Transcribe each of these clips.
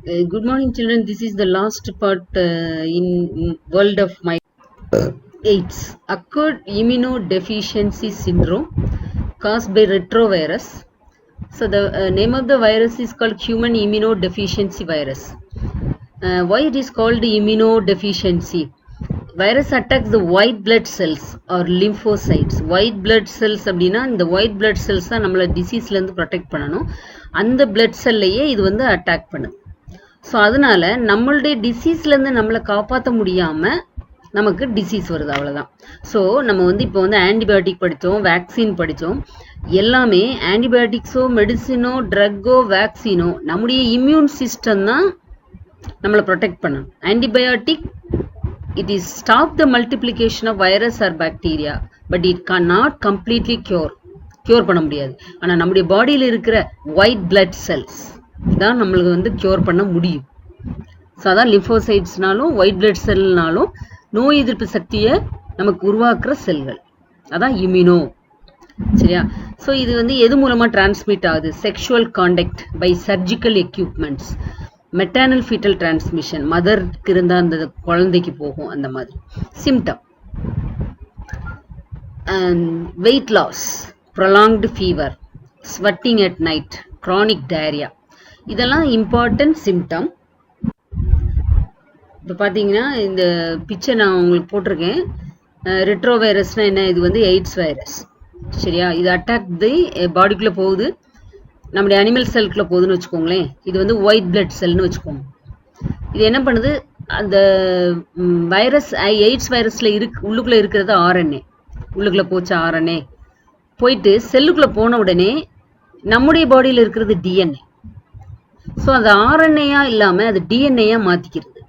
Good morning, children. This is the last part in world of my AIDS. Acquired immunodeficiency syndrome caused by retrovirus. So the name of the virus is called human immunodeficiency virus. Why it is called immunodeficiency? Virus attacks the white blood cells or lymphocytes. White blood cells அப்படின்னா இந்த white blood cells தான் நம்மளை டிசீஸ்லேருந்து protect பண்ணணும். அந்த blood cellலையே இது வந்து attack பண்ணுது. So அதனால நம்மளுடைய டிசீஸ்லேருந்து நம்மளை காப்பாற்ற முடியாமல் நமக்கு டிசீஸ் வருது, அவ்வளோதான். ஸோ நம்ம வந்து இப்போ வந்து ஆன்டிபயோட்டிக் படித்தோம், வேக்சின் படித்தோம். எல்லாமே ஆன்டிபயோட்டிக்ஸோ மெடிசினோ ட்ரக்கோ வேக்சினோ நம்முடைய இம்யூன் சிஸ்டம் தான் நம்மளை ப்ரொடெக்ட் பண்ணணும். Antibiotic it is stop the multiplication of virus or bacteria, but it cannot completely cure பண்ண முடியாது. ஆனால் நம்முடைய பாடியில் இருக்கிற white blood cells தான் நம்மளுக்கு வந்து க்யூர் பண்ண முடியும். ஸோ அதான் லிம்போசைட்ஸ்னாலும் ஒயிட் பிளட் செல்னாலும் நோய் எதிர்ப்பு சக்தியை நமக்கு உருவாக்குற செல்கள், அதான் இம்யூனோ. சரியா? ஸோ இது வந்து எது மூலமாக டிரான்ஸ்மிட் ஆகுது? Sexual contact by surgical equipments, maternal foetal transmission, மதருக்கு இருந்தால் அந்த குழந்தைக்கு போகும், அந்த மாதிரி. Symptom weight loss, prolonged fever, sweating at night, chronic diarrhea, இதெல்லாம் இம்பார்ட்டன்ட் சிம்டம். இப்போ பார்த்தீங்கன்னா இந்த பிக்சர் நான் உங்களுக்கு போட்டிருக்கேன். ரெட்ரோ வைரஸ்னால் என்ன? இது வந்து எய்ட்ஸ் வைரஸ். சரியா? இது அட்டாக் தி பாடிக்குள்ளே போகுது, நம்முடைய அனிமல் செல்குள்ளே போகுதுன்னு வச்சுக்கோங்களேன். இது வந்து ஒயிட் பிளட் செல்னு வச்சுக்கோங்க. இது என்ன பண்ணுது? அந்த வைரஸ் எய்ட்ஸ் வைரஸில் உள்ளுக்குள்ளே இருக்கிறது ஆர்என்ஏ. உள்ளுக்குள்ளே போச்சு ஆர்என்ஏ போயிட்டு செல்லுக்குள்ளே போன உடனே நம்முடைய பாடியில் இருக்கிறது டிஎன்ஏ. ஸோ அது ஆர்என்ஏயா இல்லாமல் அது டிஎன்ஏயா மாற்றிக்கிறது.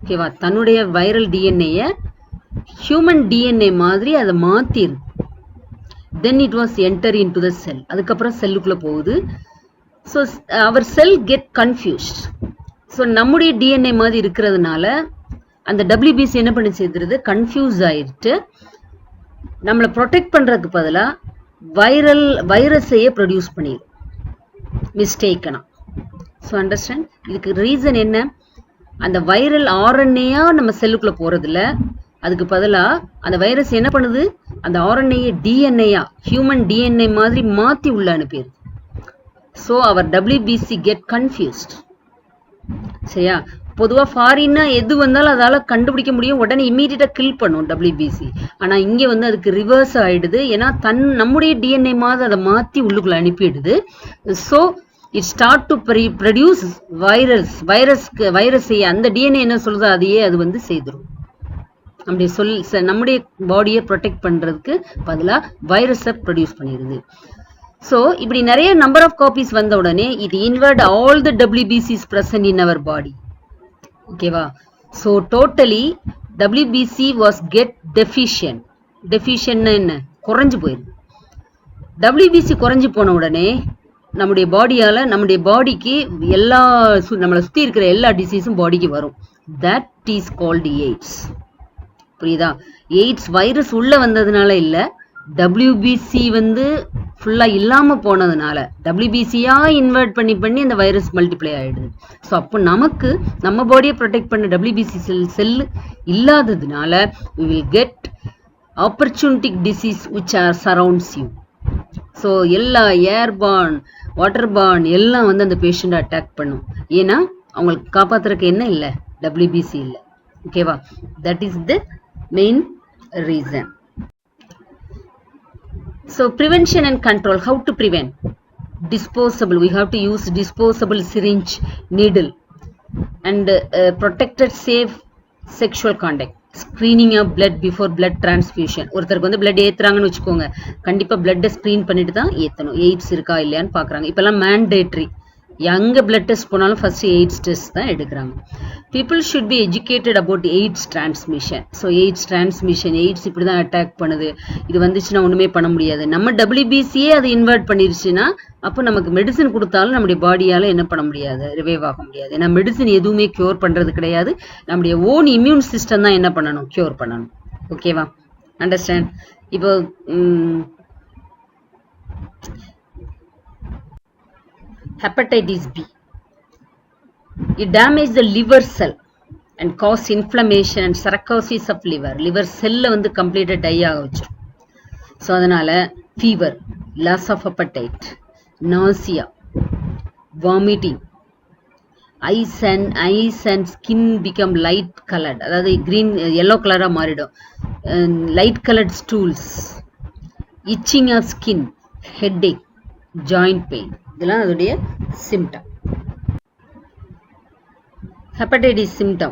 ஓகேவா? தன்னுடைய வைரல் டிஎன்ஏயை ஹியூமன் டிஎன்ஏ மாதிரி அதை மாற்றிடுது. Then it was enter in to the cell. அதுக்கப்புறம் செல்லுக்குள்ளே போகுது. So our cell get confused. So நம்முடைய டிஎன்ஏ மாதிரி இருக்கிறதுனால அந்த டபிள்யூபிசி என்ன பண்ணி செய்துருது? கன்ஃபியூஸ் ஆயிட்டு நம்மளை ப்ரொடெக்ட் பண்ணுறதுக்கு பதிலாக வைரஸையே ப்ரொடியூஸ் பண்ணிடுது மிஸ்டேக்கனா. So understand? இதுக்கு ரீசன் என்ன? அந்த வைரல் ஆர்என்ஏயா நம்ம செல்லுக்குள்ளே போகிறதில்ல, அதுக்கு பதிலாக அந்த வைரஸ் என்ன பண்ணுது? அந்த ஆர்என்ஏயை டிஎன்ஏயா ஹியூமன் டிஎன்ஏ மாதிரி மாற்றி உள்ள அனுப்பிடுது. ஸோ அவர் டபிள்யூபிசி கெட் கன்ஃபியூஸ்ட். சரியா? பொதுவாக ஃபாரின்னா எது வந்தாலும் அதால் கண்டுபிடிக்க முடியும், உடனே இம்மீடியட்டாக கில் பண்ணும் டபிள்யூபிசி. ஆனால் இங்கே வந்து அதுக்கு ரிவர்ஸ் ஆகிடுது. ஏன்னா நம்முடைய டிஎன்ஏ மாதிரி அதை மாற்றி உள்ளுக்குள்ளே அனுப்பிடுது. So it start to produce வைரஸை அந்த டிஎன்ஏ என்ன சொல்லுதோ அதையே அது வந்து செய்திடும். நம்முடைய பாடியை ப்ரொடெக்ட் பண்ணுறதுக்கு பதிலாக வைரஸை ப்ரொடியூஸ் பண்ணிடுது. ஸோ இப்படி நிறைய நம்பர் ஆஃப் காப்பீஸ் வந்த உடனே இது இன்வெர்ட் ஆல் த டபிள்யூபிசிஸ் பிரசன்ட் இன் அவர் பாடி. ஓகேவா? So totally WBC was get deficient. டெஃபிஷியன்ட்னா என்ன? குறைஞ்சு போயிடுது. டபிள்யூபிசி குறைஞ்சி போன உடனே நம்முடைய பாடிக்கு நம்மளை சுற்றி இருக்கிற எல்லா டிசீஸும் பாடிக்கு வரும். That is called AIDS. புரியுதா? எய்ட்ஸ் வைரஸ் உள்ளே வந்ததுனால இல்லை, டபிள்யூபிசி வந்து ஃபுல்லாக இல்லாமல் போனதுனால டபிள்யூபிசியாக இன்வெர்ட் பண்ணி அந்த வைரஸ் மல்டிப்ளை ஆகிடுது. ஸோ அப்போ நம்ம பாடியை ப்ரொடெக்ட் பண்ண டபிள்யூபிசி செல் இல்லாததுனால we will get opportunistic disease which are surrounds you. So எல்லா ஏர்பார்ன், வாட்டர்பார்ன் எல்லாம் வந்து அந்த பேஷண்ட்டை அட்டாக் பண்ணும். ஏன்னா அவங்களுக்கு காப்பாற்றுறதுக்கு என்ன இல்லை? டபிள்யூபிசி இல்லை. ஓகேவா? That is the main reason. So prevention and control. How to prevent? Disposable. We have to use disposable syringe, needle, and protected safe sexual contact. Screening of blood before blood transfusion. ஒருத்தருக்கு வந்து blood ஏற்றுறாங்கன்னு வச்சுக்கோங்க, கண்டிப்பாக பிளட்டை screen பண்ணிட்டு தான் ஏற்றணும். AIDS இருக்கா இல்லையான்னு பார்க்குறாங்க. இப்போல்லாம் மேண்டேட்ரி. எங்கே பிளட் டெஸ்ட் போனாலும் ஃபர்ஸ்ட் எய்ட்ஸ் டெஸ்ட் தான் எடுக்கிறாங்க. People should be educated about AIDS transmission. So AIDS transmission, AIDS இப்படி தான் அட்டாக் பண்ணுது, இது வந்துச்சுன்னா ஒன்றுமே பண்ண முடியாது. நம்ம டபிள்யூபிசியே அது இன்வெர்ட் பண்ணிருச்சுன்னா அப்போ நமக்கு மெடிசன் கொடுத்தாலும் நம்முடைய பாடியால் என்ன பண்ண முடியாது? ரிவைவ் ஆக முடியாது. ஏன்னா மெடிசன் எதுவுமே க்யூர் பண்ணுறது கிடையாது. நம்முடைய ஓன் இம்யூன் சிஸ்டம் தான் என்ன பண்ணணும்? க்யூர் பண்ணணும். ஓகேவா? அண்டர்ஸ்டாண்ட்? இப்போ hepatitis B. It damages the liver cell and cause inflammation and cirrhosis of liver. Liver cell வந்து கம்ப்ளீட்டா டை ஆக வச்சிரும். ஸோ அதனால fever, loss of appetite, nausea, vomiting, eyes and skin become light colored, அதாவது green yellow கலரா மாறிடும். Light colored stools, itching of skin, headache, joint pain, இதெல்லாம் அதோடைய symptom. Hepatitis symptom.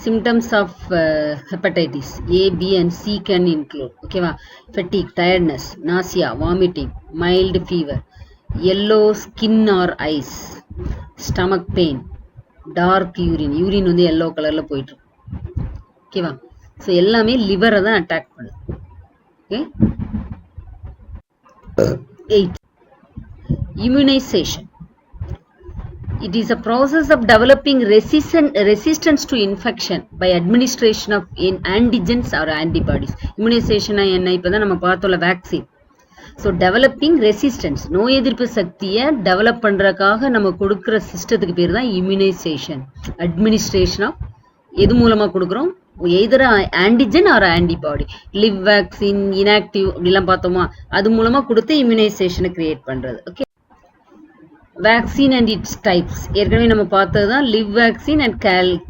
Symptoms of hepatitis A, B and C can include, okay va, fatigue, tiredness, nausea, vomiting, mild fever, yellow skin or eyes, stomach pain, dark urine, urine வந்து yellow கலர்ல போயிட்டு இருக்கும். okay va, so எல்லாமே liver தான் attack பண்ணுது. okay, 8. Immunization. It is a process of developing resistance to infection by administration of antigens or antibodies. Immunization என்ன இப்பதான் நம்ம பார்த்தோம்ல vaccine. So developing resistance, நோய் எதிர்ப்பு சக்தியை டெவலப் பண்றதுக்காக நம்ம கொடுக்கிற சிஸ்டத்துக்கு பேர் தான் immunization. Administration of எது மூலமா கொடுக்குறோம்? either antigen or antibody. live vaccine, inactive அப்படிலாம் பார்த்தோமா, அது மூலமா கொடுத்து immunization கிரியேட் பண்றது. okay, vaccine and its types ஏற்கனவே நம்ம பார்த்ததுதான் live vaccine and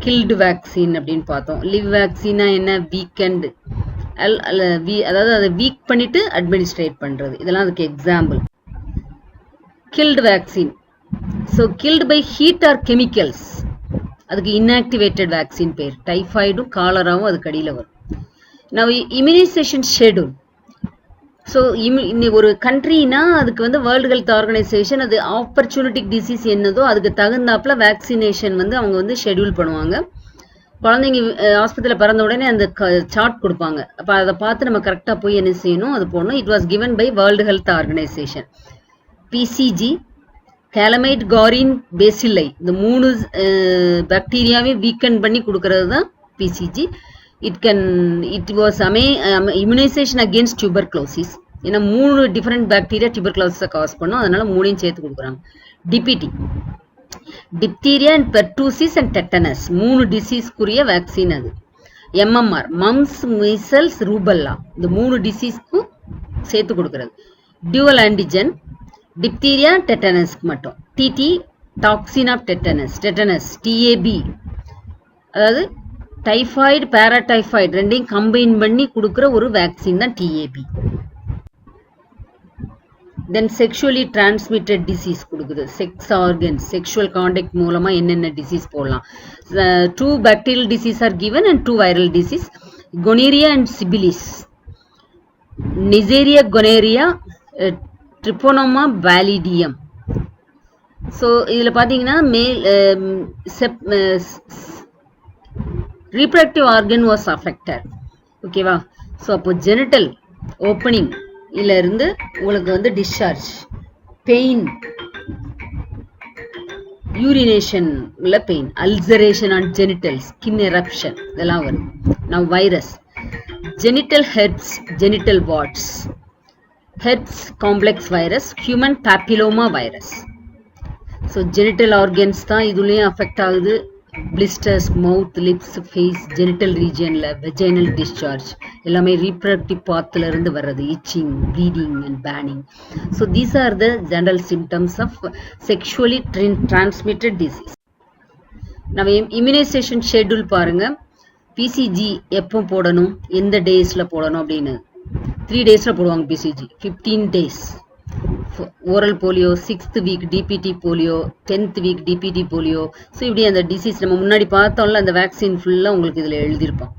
killed vaccine அப்படின்னு பார்த்தோம். live vaccine என்ன, weakened, அதாவது அதை வீக் பண்ணிட்டு அட்மினிஸ்ட்ரேட் பண்றது, இதெல்லாம் அதுக்கு example. killed vaccine, so killed by heat or chemicals, அதுக்கு inactivated vaccine பேர். டைஃபாய்டும் காலராவும் அதுக்கு அடியில் வரும். now immunization schedule. ஸோ ஒரு கண்ட்ரினா அதுக்கு வந்து வேர்ல்டு ஹெல்த் ஆர்கனைசேஷன் அது ஆப்பர்ச்சுனிட்டிக் டிசீஸ் என்னதோ அதுக்கு தகுந்தாப்புல வேக்சினேஷன் வந்து அவங்க வந்து ஷெடியூல் பண்ணுவாங்க. குழந்தைங்க ஆஸ்பத்திரியில் பிறந்த உடனே அந்த சார்ட் கொடுப்பாங்க. அப்போ அதை பார்த்து நம்ம கரெக்டாக போய் என்ன செய்யணும், அது போடணும். It was given by world health organisation. BCG, Calmette Guerin பேசில்லை, இந்த 3 பாக்டீரியாவே வீக்கன் பண்ணி கொடுக்கறது தான் BCG. it was immunization against tuberculosis. ஏன்னா 3 டிஃபரெண்ட் பாக்டீரியா tuberculosis காஸ் பண்ணும், அதனால 3ஐயும் சேர்த்து கொடுக்குறாங்க. DPT, diphtheria and pertussis and tetanus, 3 டிசீஸ்க்குரிய வேக்சின் அது. MMR, mumps, measles, rubella, இந்த 3 டிசீஸ்க்கும் சேர்த்து கொடுக்குறது. dual antigen, diphtheria, tetanus மட்டும். TT, toxin of tetanus, TAB, அதாவது டைஃபாய்டு பேராடைஃபாய்டு ரெண்டையும் கம்பைன் பண்ணி கொடுக்குற ஒரு வேக்சின் தான் TAB. Then sexually transmitted disease கொடுக்குது. செக்ஸ் ஆர்கன்ஸ், செக்ஷுவல் கான்டாக்ட் மூலமா என்னென்ன டிசீஸ் போடலாம். 2 bacterial disease are given and 2 viral disease. Gonorrhoea and syphilis, Neisseria gonorrhoea, Treponema pallidum. So இதில் பார்த்தீங்கன்னா reproductive organ was affected. ஓகேவா? ஸோ அப்போ genital opening இல்ல இருந்து உங்களுக்கு வந்து டிஸ்சார்ஜ், பெயின், யூரினேஷன் உள்ள pain, ulceration on genital, skin eruption, இதெல்லாம் வரும். now virus, genital herbs, genital wards, herbs complex virus, human papilloma virus. So genital organs தான் இதுலேயும் அஃபெக்ட் ஆகுது. blisters, mouth, lips, face, genital regionல vaginal discharge எல்லாமே reproductive pathல இருந்து வர்றது. itching, bleeding and burning. So these are the general symptoms of sexually transmitted disease. நம்ம immunization schedule பாருங்க. BCG எப்போ போடணும், எந்த டேஸ்ல போடணும் அப்படின்னு 3 டேஸ்ல போடுவாங்க BCG. 15 days oral polio, 6th week DBT polio, 10th week DBT polio. So இப்படி அந்த டிசீஸ் நம்ம முன்னாடி பார்த்தோம்ல, அந்த வேக்சின் ஃபுல்லாக உங்களுக்கு இதில் எழுதியிருப்பான்.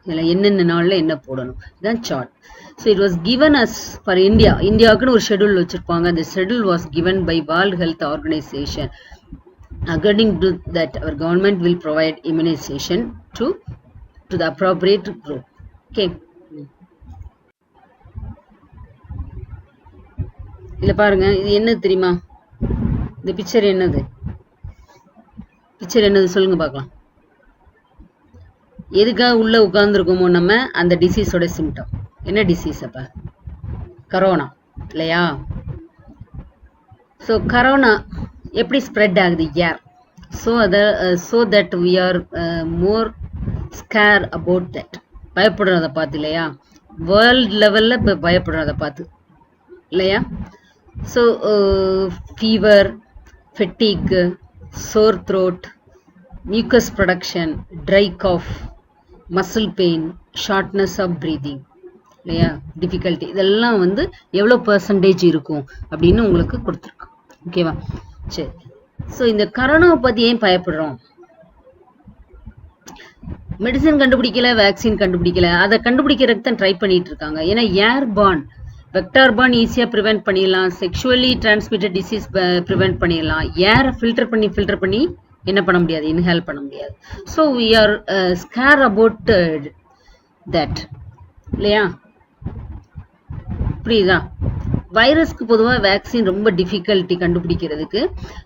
இதில் என்னென்ன நாளில் என்ன போடணும், இதுதான் chart. So it was given as far India. இந்தியாவுக்குன்னு ஒரு ஷெடியூல் வச்சுருப்பாங்க. அந்த schedule was given by world health organisation. According to that our government will provide immunisation to the appropriate group. Okay, இல்ல பாருங்க, இது என்ன தெரியுமா? இந்த பிக்சர் என்னது? பிக்சர் என்னது சொல்லுங்க பார்க்கலாம். எதுக்காக உள்ள உட்கார்ந்துருக்கோமோ நம்ம, அந்த டிசீஸோட சிம்டம் என்ன டிசீஸ்? அப்ப கரோனா இல்லையா? ஸோ கரோனா எப்படி ஸ்ப்ரெட் ஆகுது? Air. So that we are more scare about that. பயப்படுறத பார்த்து இல்லையா? வேர்ல்ட் லெவலில் இப்போ பயப்படுறத பார்த்து இல்லையா? So fever, fatigue, sore throat, mucus production, dry cough, muscle pain, shortness of breathing இல்லையா? டிஃபிகல்ட்டி, இதெல்லாம் வந்து எவ்வளோ பர்சன்டேஜ் இருக்கும் அப்படின்னு உங்களுக்கு கொடுத்துருக்கோம். ஓகேவா? சரி. ஸோ இந்த கரோனாவை பற்றி ஏன் பயப்படுறோம்? மெடிசன் கண்டுபிடிக்கல, வேக்சின் கண்டுபிடிக்கல. அதை கண்டுபிடிக்கிறதுக்கு தான் ட்ரை பண்ணிட்டு இருக்காங்க. ஏன்னா ஏர் பார்ன், வெக்டார் பார்ன் ஈஸியாக ப்ரிவென்ட் பண்ணிடலாம். செக்ஷுவலி டிரான்ஸ்மிட்டட் டிசீஸ் ப்ரிவென்ட் பண்ணிடலாம். ஏரை ஃபில்டர் பண்ணி என்ன பண்ண முடியாது? இன்ஹேல் பண்ண முடியாது. So we are scare about that இல்லையா? புரியுதா? வைரஸ்க்கு பொதுவாக வேக்சின் ரொம்ப டிஃபிகல்ட்டி கண்டுபிடிக்கிறதுக்கு.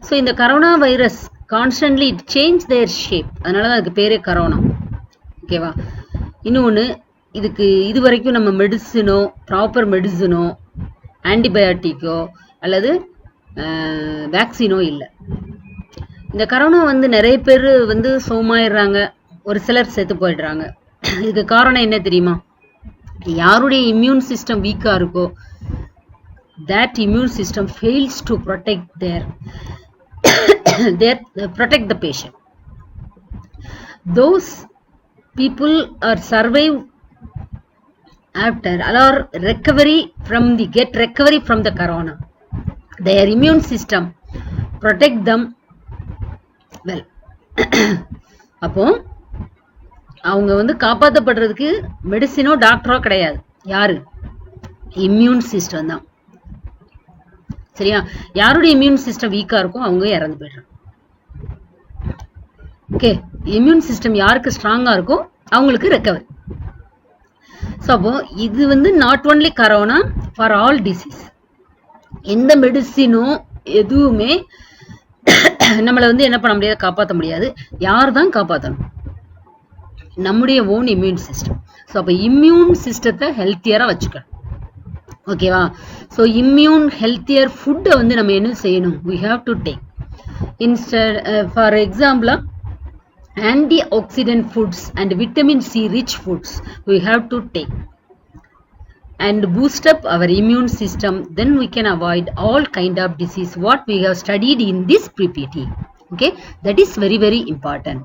ஸோ இந்த corona virus constantly it change their shape. அதனால தான் அதுக்கு பேரே கரோனா. ஓகேவா? இன்னொன்று, இதுக்கு இது வரைக்கும் நம்ம மெடிசினோ, ப்ராப்பர் மெடிசினோ, ஆன்டிபயோட்டிக்கோ அல்லது வேக்சினோ இல்லை. இந்த கரோனா வந்து நிறைய பேர் வந்து சோமாயிடுறாங்க, ஒரு சிலர் செத்து போயிடுறாங்க. இதுக்கு காரணம் என்ன தெரியுமா? யாருடைய இம்யூன் சிஸ்டம் வீக்காக இருக்கோ, that immune system fails to protect protect the patient. Those people are survive after or recovery from the corona. Their immune system protect them well. அப்போ அவங்க வந்து காப்பாற்றப்படுறதுக்கு மெடிசினோ டாக்டரோ கிடையாது. யாரு? இம்யூன் சிஸ்டம் தான். சரியா? யாருடைய இம்யூன் சிஸ்டம் வீக்கா இருக்கும் அவங்க இறந்து போயிடுறாங்க. ஓகே, இம்யூன் சிஸ்டம் யாருக்கு ஸ்ட்ராங்கா இருக்கோ அவங்களுக்கு ரெக்கவரி. ஸோ அப்போ இது வந்து not only corona, for all disease. எந்த மெடிசினும் எதுவுமே நம்மளை வந்து என்ன பண்ண முடியாது? காப்பாற்ற முடியாது. யார் தான் காப்பாற்றணும்? நம்முடைய ஓன் இம்யூன் சிஸ்டம். ஸோ அப்போ இம்யூன் சிஸ்டத்தை ஹெல்த்தியரா வச்சுக்கணும். ஓகேவா? ஸோ இம்யூன் ஹெல்த்தியர் ஃபுட்டை வந்து நம்ம என்ன செய்யணும்? we have to take instead for example antioxidant foods and vitamin C rich foods we have to take and boost up our immune system. Then we can avoid all kind of disease what we have studied in this PPT. Okay, that is very important.